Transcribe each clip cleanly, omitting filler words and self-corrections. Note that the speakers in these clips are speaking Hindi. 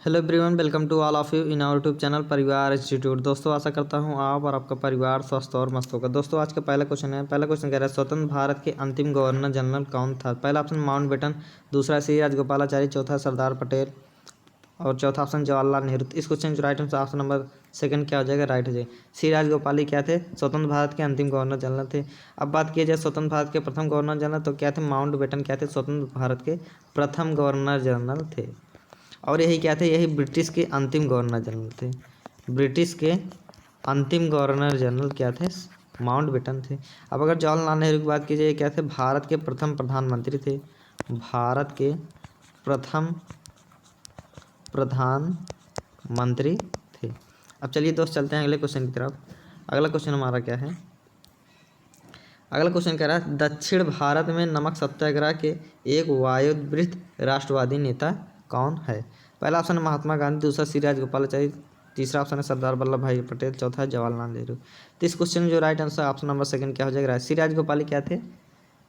Hello everyone, welcome to all of you in our YouTube channel Parivar Institute. दोस्तों, आशा करता हूं आप और आपका परिवार स्वस्थ और मस्त होगा। दोस्तों, आज का पहला क्वेश्चन है। पहला क्वेश्चन कह रहा है, स्वतंत्र भारत के अंतिम गवर्नर जनरल कौन था? पहला ऑप्शन माउंटबेटन, दूसरा श्री राजगोपालाचारी, चौथा सरदार पटेल और चौथा ऑप्शन जवाहरलाल नेहरू। इस क्वेश्चन जो right answer option number second क्या हो जाएगा? राइट हो जाएगा। श्री राजगोपाल ही क्या थे? स्वतंत्र भारत के अंतिम गवर्नर जनरल थे। अब बात किया जाए स्वतंत्र भारत के प्रथम गवर्नर जनरल, तो क्या थे? माउंटबेटन क्या थे? स्वतंत्र भारत के प्रथम गवर्नर जनरल थे। और यही क्या थे? यही ब्रिटिश के अंतिम गवर्नर जनरल थे। ब्रिटिश के अंतिम गवर्नर जनरल क्या थे? माउंटबेटन थे। अब अगर जवाहरलाल नेहरू की बात की जाए, क्या थे? भारत के प्रथम प्रधानमंत्री थे। भारत के प्रथम प्रधानमंत्री थे। अब चलिए दोस्त, चलते हैं अगले क्वेश्चन की तरफ। अगला क्वेश्चन हमारा क्या है? अगला क्वेश्चन कह रहा है, दक्षिण भारत में नमक सत्याग्रह के एक वयोवृद्ध राष्ट्रवादी नेता कौन है? पहला ऑप्शन है महात्मा गांधी, दूसरा श्री राजगोपालाचारी, तीसरा ऑप्शन है सरदार वल्लभ भाई पटेल, चौथा है जवाहरलाल नेहरू। तो इस क्वेश्चन जो right answer option number second क्या हो जाएगा? श्री राजगोपाल क्या थे?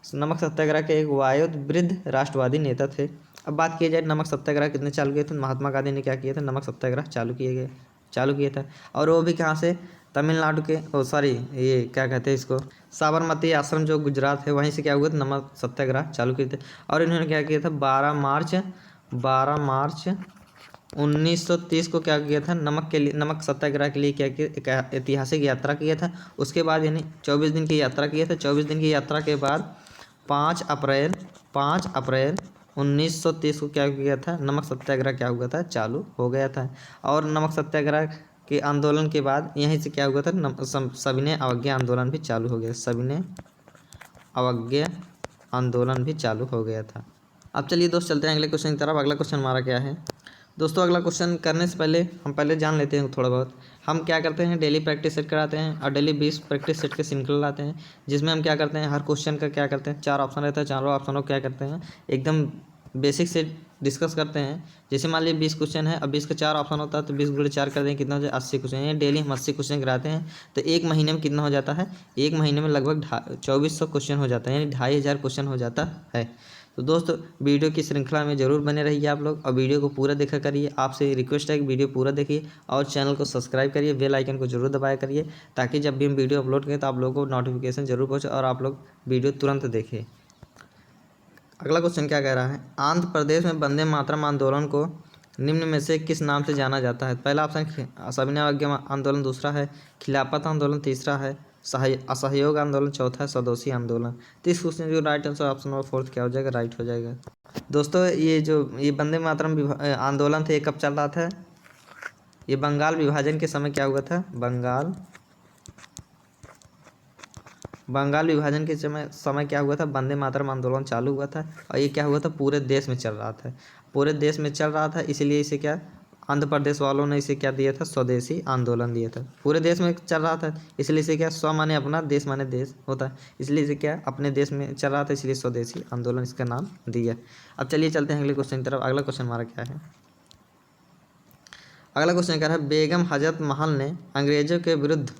नमक सत्याग्रह के एक वयोवृद्ध राष्ट्रवादी नेता थे। अब बात की जाए नमक सत्याग्रह कितने चालू किए थे? महात्मा गांधी ने क्या किया था? नमक सत्याग्रह चालू किया था। और वो भी कहाँ से? तमिलनाडु के, ये क्या कहते हैं इसको, साबरमती आश्रम जो गुजरात है, वहीं से क्या हुआ था? नमक सत्याग्रह चालू किए थे। और इन्होंने क्या किया था? 12 मार्च 1930 को क्या किया था? नमक सत्याग्रह के लिए क्या किया? एक ऐतिहासिक यात्रा किया था। उसके बाद यानी 24 दिन की यात्रा किया था। 24 दिन की यात्रा के बाद 5 अप्रैल 1930 को क्या किया था? नमक सत्याग्रह क्या हुआ था? चालू हो गया था। और नमक सत्याग्रह के आंदोलन के बाद यहीं से क्या हुआ था? सविनय अवज्ञा आंदोलन भी चालू हो गया। सविनय अवज्ञा आंदोलन भी चालू हो गया था। अब चलिए दोस्त, चलते हैं अगले क्वेश्चन की तरफ। अगला क्वेश्चन हमारा क्या है? दोस्तों, अगला क्वेश्चन करने से पहले हम पहले जान लेते हैं थोड़ा बहुत। हम क्या करते हैं? डेली प्रैक्टिस सेट कराते हैं और डेली 20 प्रैक्टिस सेट के श्रृंखला लाते हैं, जिसमें हम क्या करते हैं? हर क्वेश्चन का क्या करते हैं? 4 ऑप्शन रहता है। चारों ऑप्शनों को क्या करते हैं? एकदम बेसिक से डिस्कस करते हैं। जैसे मान लीजिए 20 क्वेश्चन है, अब 20 का 4 ऑप्शन होता है, तो 20 गुणे 4 कर दें, कितना हो जाए? 80 क्वेश्चन। ये डेली हम 80 क्वेश्चन कराते हैं। तो एक महीने में कितना हो जाता है? एक महीने में लगभग 2400 क्वेश्चन हो जाता है, यानी 2500 क्वेश्चन हो जाता है। तो दोस्तों, वीडियो की श्रृंखला में जरूर बने रहिए आप लोग और वीडियो को पूरा देखा करिए। आपसे रिक्वेस्ट है कि वीडियो पूरा देखिए और चैनल को सब्सक्राइब करिए, बेल आइकन को जरूर दबाया करिए, ताकि जब भी हम वीडियो अपलोड करें तो आप लोगों को नोटिफिकेशन जरूर पहुँचे और आप लोग वीडियो तुरंत देखें। अगला क्वेश्चन क्या कह रहा है? आंध्र प्रदेश में वंदे मातरम आंदोलन को निम्न में से किस नाम से जाना जाता है? पहला ऑप्शन सविनय अवज्ञा आंदोलन, दूसरा है खिलाफत आंदोलन, तीसरा है असहयोग आंदोलन, चौथा है स्वदेशी आंदोलन। तो इस क्वेश्चन जो right answer option number fourth क्या हो जाएगा? राइट हो जाएगा। दोस्तों, ये वंदे मातरम आंदोलन थे, ये कब चल रहा था? ये बंगाल विभाजन के समय क्या हुआ था? बंगाल विभाजन के समय क्या हुआ था? वंदे मातरम आंदोलन चालू हुआ था और ये क्या हुआ था? पूरे देश में चल रहा था। पूरे देश में चल रहा था, इसीलिए इसे क्या, आंध्र प्रदेश वालों ने इसे क्या दिया था? स्वदेशी आंदोलन दिया था। पूरे देश में चल रहा था, इसलिए इसे क्या, स्व माने अपना, देश माने देश होता है, इसलिए इसे क्या, अपने देश में चल रहा था, इसलिए स्वदेशी आंदोलन इसका नाम दिया। अब चलिए चलते हैं अगले क्वेश्चन की तरफ। अगला क्वेश्चन हमारा क्या है? अगला क्वेश्चन क्या है? बेगम हजरत महल ने अंग्रेजों के विरुद्ध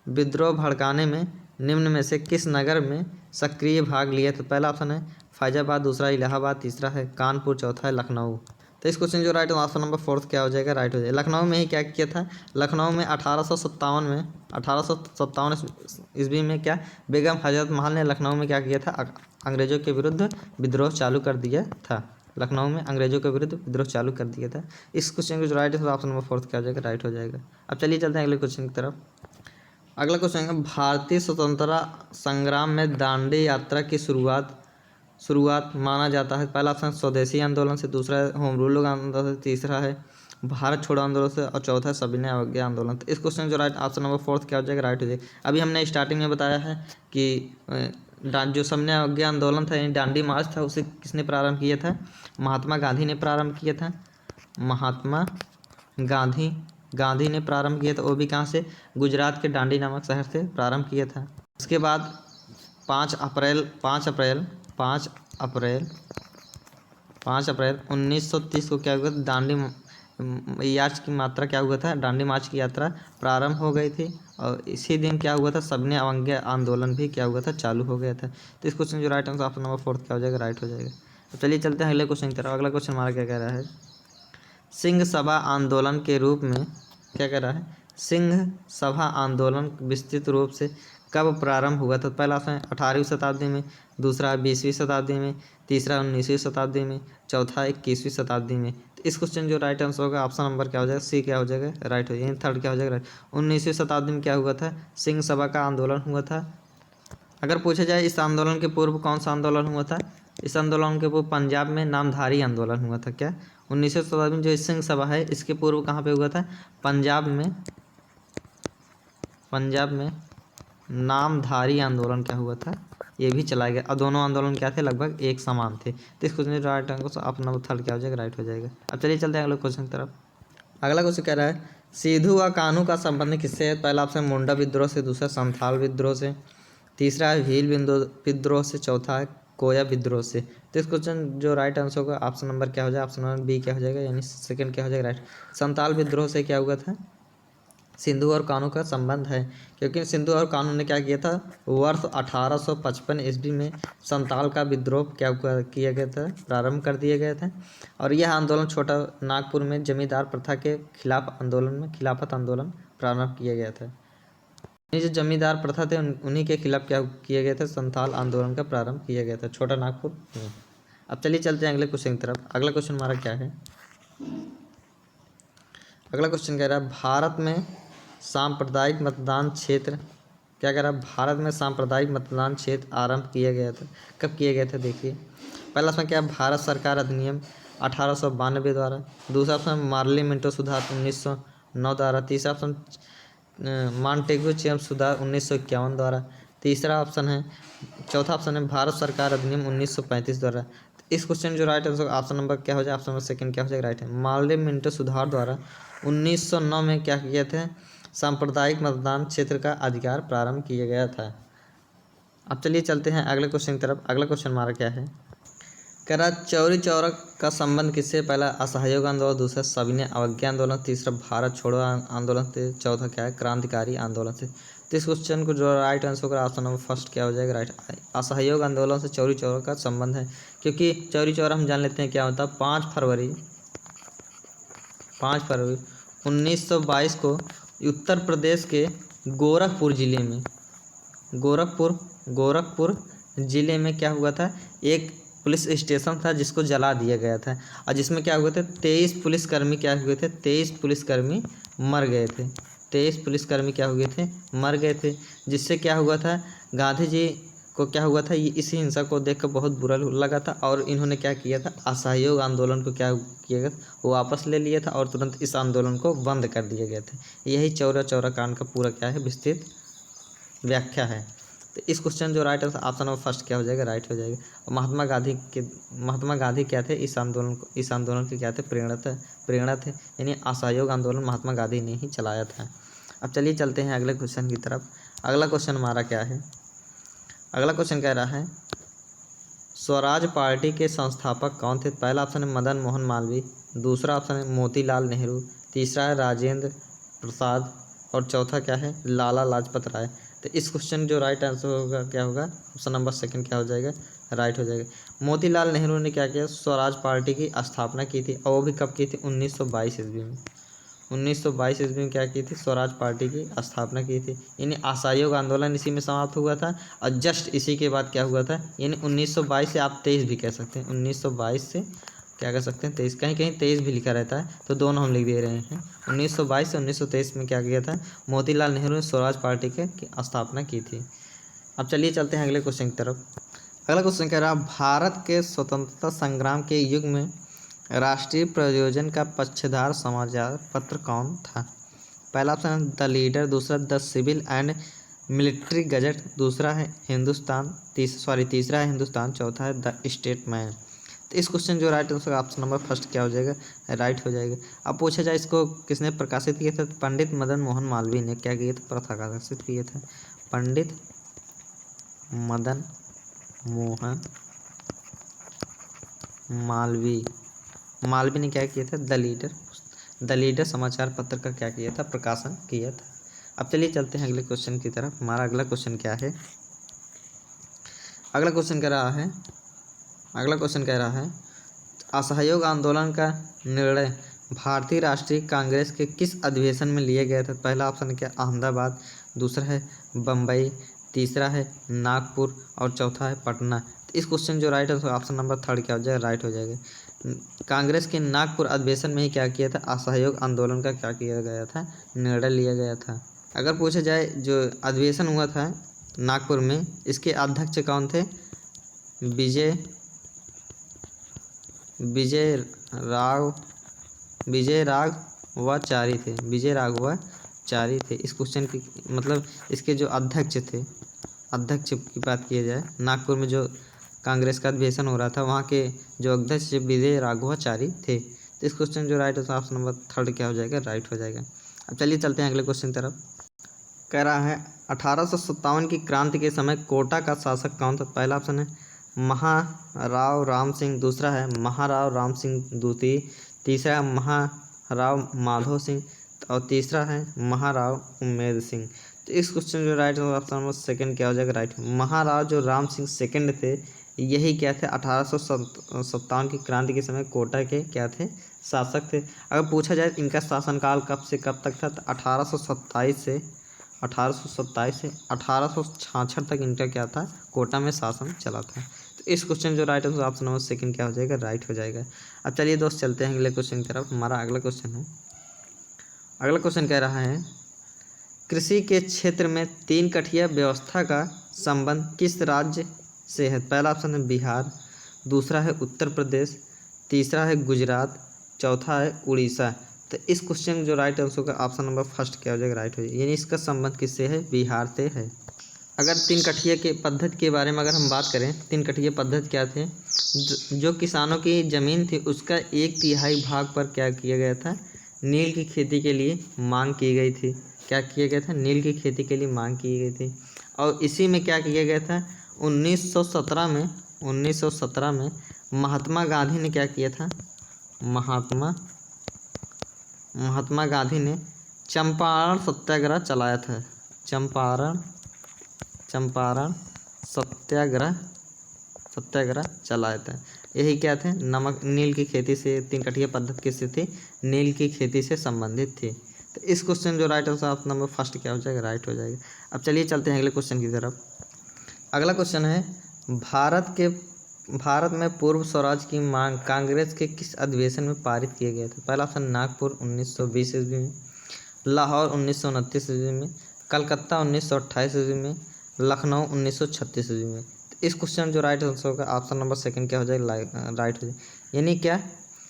विद्रोह भड़काने में निम्न में से किस नगर में सक्रिय भाग लिया? तो पहला ऑप्शन है फैजाबाद, दूसरा इलाहाबाद, तीसरा है कानपुर, चौथा है लखनऊ। तो इस क्वेश्चन जो राइट ऑप्शन नंबर फोर्थ क्या हो जाएगा? राइट हो जाएगा। लखनऊ में ही क्या किया था? लखनऊ में 1857 ईस्वी में क्या, बेगम हजरत महल ने लखनऊ में क्या किया था? अंग्रेजों के विरुद्ध विद्रोह चालू कर दिया था। लखनऊ में अंग्रेजों के विरुद्ध विद्रोह चालू कर दिया था। इस क्वेश्चन का जो राइट है ऑप्शन नंबर फोर्थ क्या हो जाएगा? राइट हो जाएगा। अब चलिए चलते हैं अगले क्वेश्चन की तरफ। अगला क्वेश्चन है, भारतीय स्वतंत्रता संग्राम में दांडी यात्रा की शुरुआत माना जाता है। पहला ऑप्शन स्वदेशी आंदोलन से, दूसरा है होम रूल आंदोलन से, तीसरा है भारत छोड़ो आंदोलन से और चौथा है सविनय अवज्ञा आंदोलन। तो इस क्वेश्चन जो राइट ऑप्शन नंबर फोर्थ क्या हो जाएगा? राइट हो जाएगा। अभी हमने स्टार्टिंग में बताया है कि जो सविनय अवज्ञा आंदोलन था, यानी दांडी मार्च था, उसे किसने प्रारंभ किया था? महात्मा गांधी ने प्रारंभ किया था। महात्मा गांधी ने प्रारंभ किया था। वो भी कहाँ से? गुजरात के दांडी नामक शहर से प्रारंभ किया था। उसके बाद 5 अप्रैल 1930 को क्या हुआ था? दांडी मार्च की मात्रा क्या हुआ था? दांडी मार्च की यात्रा प्रारंभ हो गई थी और इसी दिन क्या हुआ था? सविनय अवज्ञा आंदोलन भी क्या हुआ था? चालू हो गया था। तो इस क्वेश्चन जो right answer option number fourth क्या हो जाएगा? राइट हो जाएगा। तो चलिए चलते हैं अगले क्वेश्चन की तरफ। अगला क्वेश्चन हमारा क्या कह रहा है? सिंह सभा आंदोलन के रूप में क्या कह रहा है, सिंह सभा आंदोलन विस्तृत रूप से कब प्रारंभ हुआ था? पहला ऑप्शन 18वीं शताब्दी में, दूसरा 20वीं शताब्दी में, तीसरा 19वीं शताब्दी में, चौथा 21वीं शताब्दी में। तो इस क्वेश्चन जो राइट आंसर होगा ऑप्शन नंबर क्या हो जाएगा, सी क्या हो जाएगा, राइट हो जाएगा। थर्ड क्या हो जाएगा, राइट। 19वीं शताब्दी में क्या हुआ था, सिंह सभा का आंदोलन हुआ था। अगर पूछा जाए इस आंदोलन के पूर्व कौन सा आंदोलन हुआ था, इस आंदोलन के पूर्व पंजाब में नामधारी आंदोलन हुआ था। क्या 19वीं शताब्दी में जो सिंह सभा है इसके पूर्व कहाँ पे हुआ था, पंजाब में नामधारी आंदोलन क्या हुआ था, ये भी चलाया गया। और दोनों आंदोलन क्या थे, लगभग एक समान थे। तो इस क्वेश्चन राइट आंसर अपना थर्ड क्या हो जाएगा, राइट हो जाएगा। अब चलिए चलते हैं अगले क्वेश्चन की तरफ। अगला क्वेश्चन कह रहा है सिद्धू व कान्हू का संबंध किससे है? पहला ऑप्शन मुंडा विद्रोह से, दूसरा संथाल विद्रोह से, तीसरा है भील विद्रोह से, चौथा है कोया विद्रोह से। तो इस क्वेश्चन जो राइट आंसर होगा ऑप्शन नंबर क्या हो जाएगा, ऑप्शन नंबर बी क्या हो जाएगा, यानी सेकंड क्या हो जाएगा, राइट। संथाल विद्रोह से क्या हुआ था, सिंधु और कान्हू का संबंध है, क्योंकि सिंधु और कान्हू ने क्या किया था, वर्ष 1855 ईस्वी में संताल का विद्रोह किया गया था, प्रारंभ कर दिए गए थे। और यह आंदोलन छोटा नागपुर में जमींदार प्रथा के खिलाफत आंदोलन प्रारंभ किया गया था। ये जो जमींदार प्रथा थे उन्हीं के खिलाफ क्या किया गया था, संथाल आंदोलन का प्रारंभ किया गया था छोटा नागपुर में। अब चलिए चलते हैं अगले क्वेश्चन की तरफ। अगला क्वेश्चन हमारा क्या है, अगला क्वेश्चन कह रहा है भारत में सांप्रदायिक मतदान क्षेत्र, क्या कह रहा है, भारत में सांप्रदायिक मतदान क्षेत्र आरंभ किया गया था, कब किया गया था? देखिए पहला ऑप्शन क्या है, भारत सरकार अधिनियम 1892 द्वारा, दूसरा ऑप्शन मार्ली मिंटो सुधार 1909 द्वारा, तीसरा ऑप्शन मॉन्टेग्यू चेम्प सुधार 1951 द्वारा, तीसरा ऑप्शन है, चौथा ऑप्शन है भारत सरकार अधिनियम 1935 द्वारा। इस क्वेश्चन जो राइट आंसर ऑप्शन नंबर क्या हो जाए, ऑप्शन नंबर सेकंड क्या हो जाएगा, राइट है। मार्ली मिंटो सुधार द्वारा 1909 में क्या किए थे, सांप्रदायिक मतदान क्षेत्र का अधिकार प्रारंभ किया गया था। अब चलिए चलते हैं अगले क्वेश्चन की तरफ। अगला क्वेश्चन हमारा क्या है, कह रहा चौरी चौरा का संबंध किससे? पहला असहयोग आंदोलन, दूसरा सविनय अवज्ञा आंदोलन, तीसरा भारत छोड़ो आंदोलन से, चौथा क्या है, क्रांतिकारी आंदोलन से। तो इस क्वेश्चन को जो राइट आंसर होगा ऑप्शन नंबर फर्स्ट क्या हो जाएगा, राइट। असहयोग आंदोलन से चौरी चौरा का संबंध है, क्योंकि चौरी चौरा हम जान लेते हैं क्या होता है, 5 फरवरी 1922 को उत्तर प्रदेश के गोरखपुर जिले में क्या हुआ था, एक पुलिस स्टेशन था जिसको जला दिया गया था। और जिसमें क्या हुए थे, 23 पुलिसकर्मी क्या हुए थे, 23 पुलिसकर्मी मर गए थे। 23 पुलिसकर्मी क्या हुए थे, मर गए थे। जिससे क्या हुआ था, गांधी जी को क्या हुआ था, ये इस हिंसा को देखकर बहुत बुरा लगा था और इन्होंने क्या किया था, असहयोग आंदोलन को क्या किया गया, वो वापस ले लिया था और तुरंत इस आंदोलन को बंद कर दिया गया था। यही चौरा चौरा कांड का पूरा क्या है, विस्तृत व्याख्या है। तो इस क्वेश्चन जो right answer option number first क्या हो जाएगा, राइट हो जाएगा। और महात्मा गांधी क्या थे, इस आंदोलन के क्या थे, प्रेरणा थे, यानी असहयोग आंदोलन महात्मा गांधी ने ही चलाया था। अब चलिए चलते हैं अगले क्वेश्चन की तरफ। अगला क्वेश्चन हमारा क्या है, अगला क्वेश्चन कह रहा है स्वराज पार्टी के संस्थापक कौन थे? पहला ऑप्शन है मदन मोहन मालवीय, दूसरा ऑप्शन है मोतीलाल नेहरू, तीसरा है राजेंद्र प्रसाद और चौथा क्या है, लाला लाजपत राय। तो इस क्वेश्चन जो राइट आंसर होगा क्या होगा, ऑप्शन नंबर सेकंड क्या हो जाएगा, राइट हो जाएगा। मोतीलाल नेहरू ने क्या किया, स्वराज पार्टी की स्थापना की थी और वो भी कब की थी, 1922 ईस्वी में। 1922 ईस्वी में क्या की थी, स्वराज पार्टी की स्थापना की थी। यानी असहयोग आंदोलन इसी में समाप्त हुआ था और जस्ट इसी के बाद क्या हुआ था, यानी 1922 से आप 23 भी कह सकते हैं, 1922 से क्या कह सकते हैं, 23, कहीं कहीं 23 भी लिखा रहता है तो दोनों हम लिख दे रहे हैं। 1922 से 1923 में क्या किया था, मोतीलाल नेहरू ने स्वराज पार्टी की स्थापना की थी। अब चलिए चलते हैं अगले क्वेश्चन की तरफ। अगला क्वेश्चन कह रहा है भारत के स्वतंत्रता संग्राम के युग में राष्ट्रीय प्रयोजन का पक्षधार समाचार पत्र कौन था? पहला ऑप्शन द लीडर, दूसरा The Civil and Military Gazette, दूसरा है तीसरा है हिंदुस्तान, चौथा है द स्टेटमैन। तो इस क्वेश्चन जो right answer option number first क्या हो जाएगा, राइट हो जाएगा। अब पूछा जाए इसको किसने प्रकाशित किया था, पंडित मदन मोहन मालवीय ने क्या किया था, प्रकाशित किया था। पंडित मदन मोहन मालवीय ने क्या किया था, द लीडर समाचार पत्र का क्या किया था, प्रकाशन किया था। अब चलिए चलते हैं अगले क्वेश्चन की तरफ। हमारा अगला क्वेश्चन क्या है, अगला क्वेश्चन कह रहा है असहयोग आंदोलन का निर्णय भारतीय राष्ट्रीय कांग्रेस के किस अधिवेशन में लिए गए थे? पहला ऑप्शन है क्या अहमदाबाद, दूसरा है बम्बई, तीसरा है नागपुर और चौथा है पटना। तो इस क्वेश्चन जो राइट है तो ऑप्शन नंबर थर्ड क्या हो जाएगा? राइट हो जाएगा। कांग्रेस के नागपुर अधिवेशन में ही क्या किया था? असहयोग आंदोलन का क्या किया गया था? निर्णय लिया गया था। अगर पूछा जाए जो अधिवेशन हुआ था नागपुर में, इसके अध्यक्ष कौन थे? विजय राघवाचारी थे। विजय राघवाचारी थे। इस क्वेश्चन की मतलब इसके जो अध्यक्ष थे, अध्यक्ष की बात किया जाए, नागपुर में जो कांग्रेस का अधिवेशन हो रहा था वहाँ के जो अध्यक्ष विजय राघवाचारी थे। तो इस क्वेश्चन जो राइट है तो ऑप्शन नंबर थर्ड क्या हो जाएगा? राइट हो जाएगा। अब चलिए चलते हैं अगले क्वेश्चन की तरफ। कह रहा है 1857 की क्रांति के समय कोटा का शासक कौन था? पहला ऑप्शन है महाराव राम सिंह, दूसरा है महाराव राम सिंह द्वितीय, तीसरा है महाराव माधव सिंह और तीसरा है महाराव उम्मेद सिंह। तो इस क्वेश्चन जो राइट है ऑप्शन नंबर सेकंड क्या हो जाएगा? राइट। महाराव जो राम सिंह सेकंड थे, यही क्या थे? 1857 की क्रांति के समय कोटा के क्या थे? शासक थे। अगर पूछा जाए इनका शासनकाल कब से कब तक था, तो 1827 से 1866 तक इनका क्या था? कोटा में शासन चला था। तो इस क्वेश्चन जो राइट है तो ऑप्शन नंबर सेकंड क्या हो जाएगा? राइट हो जाएगा। अब चलिए दोस्त चलते हैं अगले क्वेश्चन की तरफ। हमारा अगला क्वेश्चन है, अगला क्वेश्चन कह रहा है कृषि के क्षेत्र में 3 कठिया व्यवस्था का संबंध किस राज्य से है? पहला ऑप्शन है बिहार, दूसरा है उत्तर प्रदेश, तीसरा है गुजरात, चौथा है उड़ीसा। तो इस क्वेश्चन जो राइट आंसर का ऑप्शन नंबर फर्स्ट क्या हो जाएगा? राइट हो जाएगा। यानी इसका संबंध किससे है? बिहार से है। अगर 3 कठिया के पद्धति के बारे में अगर हम बात करें, 3 कठिया पद्धति क्या थे? जो किसानों की ज़मीन थी उसका 1/3 भाग पर क्या किया गया था? नील की खेती के लिए मांग की गई थी। क्या किया गया था? नील की खेती के लिए मांग की गई थी। और इसी में क्या किया गया था? 1917 में महात्मा गांधी ने क्या किया था? महात्मा गांधी ने चंपारण सत्याग्रह चलाया था। चंपारण सत्याग्रह चलाया था। यही क्या थे? नील की खेती से 3 कठिया पद्धति किससे थी? नील की खेती से संबंधित थी। तो इस क्वेश्चन जो right answer option number first क्या हो जाएगा? राइट हो जाएगा। अब चलिए चलते हैं अगले क्वेश्चन की तरफ। अगला क्वेश्चन है भारत में पूर्व स्वराज की मांग कांग्रेस के किस अधिवेशन में पारित किया गया था? पहला ऑप्शन नागपुर 1920 ईस्वी में, लाहौर 1929 ईस्वी में, कलकत्ता 1928 ईस्वी में, लखनऊ 1936 ईस्वी में। तो इस क्वेश्चन जो राइट आंसर होगा ऑप्शन नंबर सेकंड क्या हो जाएगा? राइट हो जाएगा। यानी क्या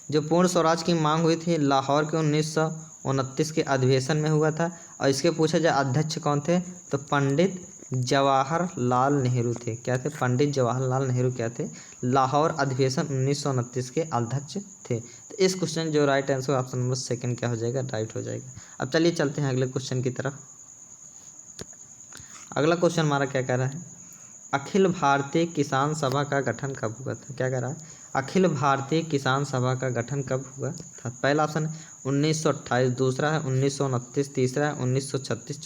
जो पूर्ण स्वराज की मांग हुई थी लाहौर के 1929 के अधिवेशन में हुआ था। और इसके पूछा जाए अध्यक्ष कौन थे, तो पंडित जवाहरलाल नेहरू थे। क्या थे? पंडित जवाहरलाल नेहरू क्या थे? लाहौर अधिवेशन 1929 के अध्यक्ष थे। तो इस क्वेश्चन जो right answer option number second क्या हो जाएगा? राइट हो जाएगा। अब चलिए चलते हैं अगले क्वेश्चन की तरफ। अगला क्वेश्चन हमारा क्या कह रहा है? अखिल भारतीय किसान सभा का गठन कब हुआ था? क्या कह रहा है? अखिल भारतीय किसान सभा का गठन कब हुआ था? पहला ऑप्शन 1928, दूसरा है 1929, तीसरा है 1936,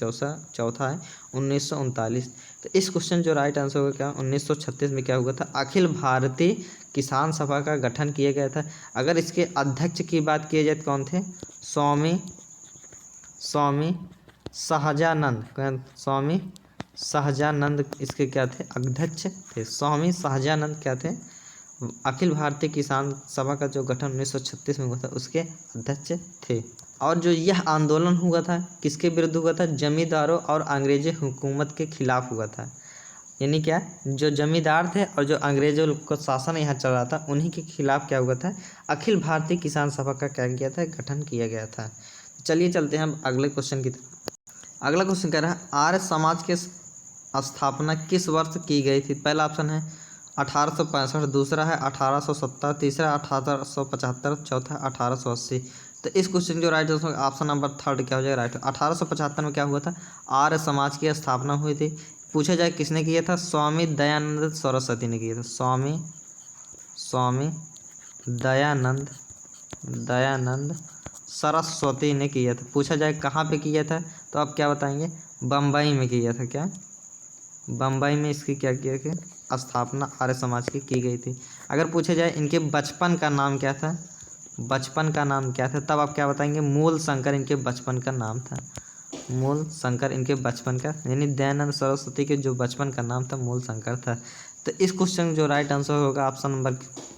चौथा है 1939। तो इस क्वेश्चन जो राइट आंसर होगा क्या? 1936 में क्या हुआ था? अखिल भारतीय किसान सभा का गठन किया गया था। अगर इसके अध्यक्ष की बात की जाए तो कौन थे? स्वामी सहजानंद इसके क्या थे? अध्यक्ष थे। स्वामी सहजानंद क्या थे? अखिल भारतीय किसान सभा का जो गठन 1936 में हुआ था उसके अध्यक्ष थे। और जो यह आंदोलन हुआ था किसके विरुद्ध हुआ था? जमींदारों और अंग्रेजी हुकूमत के खिलाफ हुआ था। यानी क्या जो जमींदार थे और जो अंग्रेजों को शासन यहाँ चल रहा था उन्हीं के खिलाफ क्या हुआ था? अखिल भारतीय किसान सभा का क्या किया था? गठन किया गया था। चलिए चलते हैं हम अगले क्वेश्चन की तरफ। अगला क्वेश्चन कह रहा है आर्य समाज के स्थापना किस वर्ष की गई थी? पहला ऑप्शन है 1865, दूसरा है 1870, तीसरा 1875, चौथा 1880। तो इस क्वेश्चन जो right answer option number third क्या हो जाएगा? राइट। 1875 में क्या हुआ था? आर्य समाज की स्थापना हुई थी। पूछा जाए किसने किया था? स्वामी दयानंद सरस्वती ने किया था। स्वामी दयानंद सरस्वती ने किया था। पूछा जाए कहाँ पे किया था तो आप क्या बताएंगे? बम्बई में किया था। क्या? बम्बई में इसकी क्या किया कि स्थापना आर्य समाज की गई थी। अगर पूछा जाए इनके बचपन का नाम क्या था बचपन का नाम क्या था, तब आप क्या बताएंगे, मूल शंकर इनके बचपन का नाम था। मूल शंकर इनके बचपन का, यानी दयानंद सरस्वती के जो बचपन का नाम था मूल शंकर था। तो इस क्वेश्चन जो राइट आंसर होगा ऑप्शन नंबर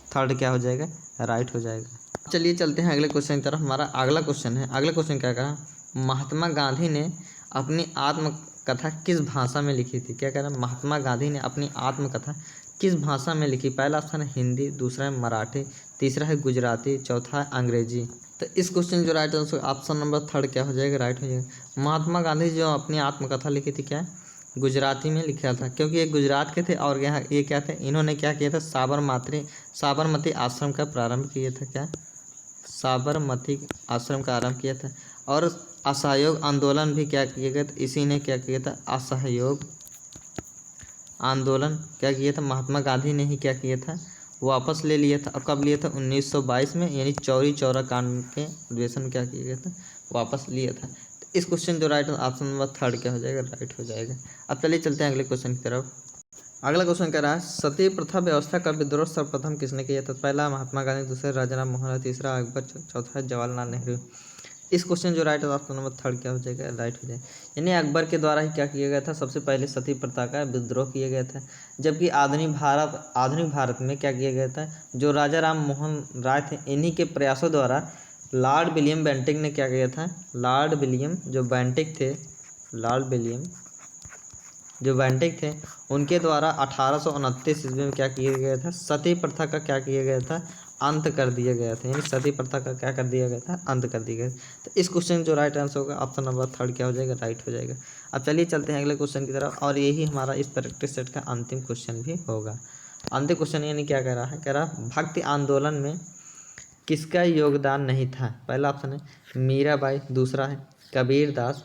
3 क्या हो जाएगा, राइट हो जाएगा। चलिए चलते हैं अगले क्वेश्चन की तरफ। हमारा अगला क्वेश्चन है, अगला क्वेश्चन क्या कहा, महात्मा गांधी ने अपनी आत्मकथा किस भाषा में लिखी थी। क्या कह रहा है, महात्मा गांधी ने अपनी आत्मकथा किस भाषा में लिखी। पहला ऑप्शन है हिंदी, दूसरा है मराठी, तीसरा है गुजराती, चौथा है अंग्रेजी। तो इस क्वेश्चन जो राइट आंसर ऑप्शन नंबर 3 क्या हो जाएगा, राइट हो जाएगा। महात्मा गांधी जो अपनी आत्मकथा लिखी थी क्या है, गुजराती में लिखा था, क्योंकि ये गुजरात के थे और यहाँ ये क्या थे, इन्होंने क्या किया था, साबरमती आश्रम का प्रारंभ किया था। क्या, साबरमती आश्रम का आरंभ किया था। और असहयोग आंदोलन भी क्या किया गया था, इसी ने क्या किया था, असहयोग आंदोलन क्या किया था, महात्मा गांधी ने ही क्या किया था, वापस ले लिया था। अब कब लिया था, 1922 में, यानी चौरी चौरा कांड के अधिवेशन में क्या किया गया था, वापस लिया था। तो इस क्वेश्चन जो राइट ऑप्शन नंबर 3 क्या हो जाएगा, राइट हो जाएगा। अब चलिए चलते हैं अगले क्वेश्चन की तरफ। अगला क्वेश्चन कह रहा है, सती प्रथा व्यवस्था का विद्रोह सर्वप्रथम किसने किया था। पहला महात्मा गांधी, दूसरा राजा राम मोहन राय, तीसरा अकबर, चौथा जवाहरलाल नेहरू। इस क्वेश्चन जो राइट ऑप्शन नंबर 3 क्या हो जाएगा, राइट हो जाएगा। यानी अकबर के द्वारा ही क्या किया गया था, सबसे पहले सती प्रथा का विद्रोह किया गया था। जबकि आधुनिक भारत में क्या किया गया था, जो राजा राम मोहन राय थे, इन्हीं के प्रयासों द्वारा लॉर्ड विलियम बेंटिक ने क्या किया था, लॉर्ड विलियम जो बेंटिक थे, उनके द्वारा 1829 ईस्वी में क्या किया गया था, सती प्रथा का क्या किया गया था, अंत कर दिया गया था। यानी सती प्रथा का क्या कर दिया गया था, अंत कर दिया गया। तो इस क्वेश्चन जो राइट आंसर होगा ऑप्शन नंबर 3 क्या हो जाएगा, राइट हो जाएगा। अब चलिए चलते हैं अगले क्वेश्चन की तरफ, और यही हमारा इस प्रैक्टिस सेट का अंतिम क्वेश्चन भी होगा। अंतिम क्वेश्चन यानी क्या कह रहा है, कह रहा भक्ति आंदोलन में किसका योगदान नहीं था। पहला ऑप्शन है मीराबाई, दूसरा है कबीर दास,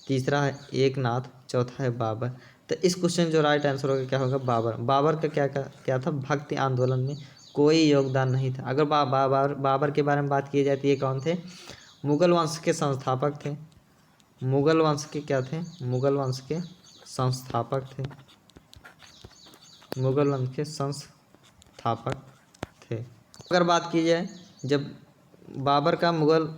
तीसरा है एकनाथ, चौथा है बाबर। तो इस क्वेश्चन जो राइट आंसर होगा क्या होगा, बाबर का क्या था, भक्ति आंदोलन में कोई योगदान नहीं था। अगर बाबर के बारे में बात की जाए तो ये कौन थे, मुगल वंश के संस्थापक थे। मुगल वंश के क्या थे, मुगल वंश के संस्थापक थे, मुगल वंश के संस्थापक थे। अगर बात की जाए जब बाबर का मुगल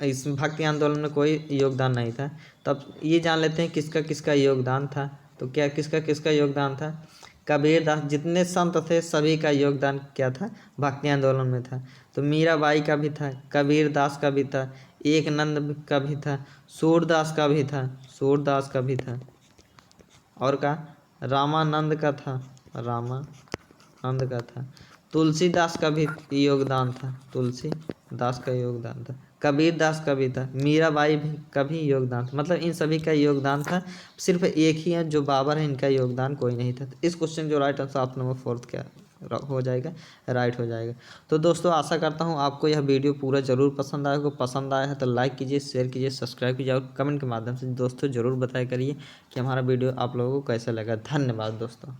इस भक्ति आंदोलन में कोई योगदान नहीं था, तब ये जान लेते हैं किसका किसका योगदान था। तो क्या किसका किसका योगदान था, कबीर दास, जितने संत थे सभी का योगदान क्या था, भक्ति आंदोलन में था। तो मीराबाई का भी था, कबीर दास का भी था, एकनंद का भी था, सूरदास का भी था, सूरदास का भी था, और का रामानंद का था, रामानंद का था, तुलसीदास का भी योगदान था, तुलसीदास का योगदान था, कबीर दास का भी था, मीराबाई भी का भी योगदान था। मतलब इन सभी का योगदान था, सिर्फ एक ही है जो बाबर है, इनका योगदान कोई नहीं था। तो इस क्वेश्चन जो राइट आंसर ऑप्शन नंबर 4 क्या हो जाएगा, राइट हो जाएगा। तो दोस्तों आशा करता हूँ आपको यह वीडियो पूरा जरूर पसंद आएगा। पसंद आया है तो लाइक कीजिए, शेयर कीजिए, सब्सक्राइब कीजिए और कमेंट के माध्यम से दोस्तों जरूर बताया करिए कि हमारा वीडियो आप लोगों को कैसा लगा। धन्यवाद दोस्तों।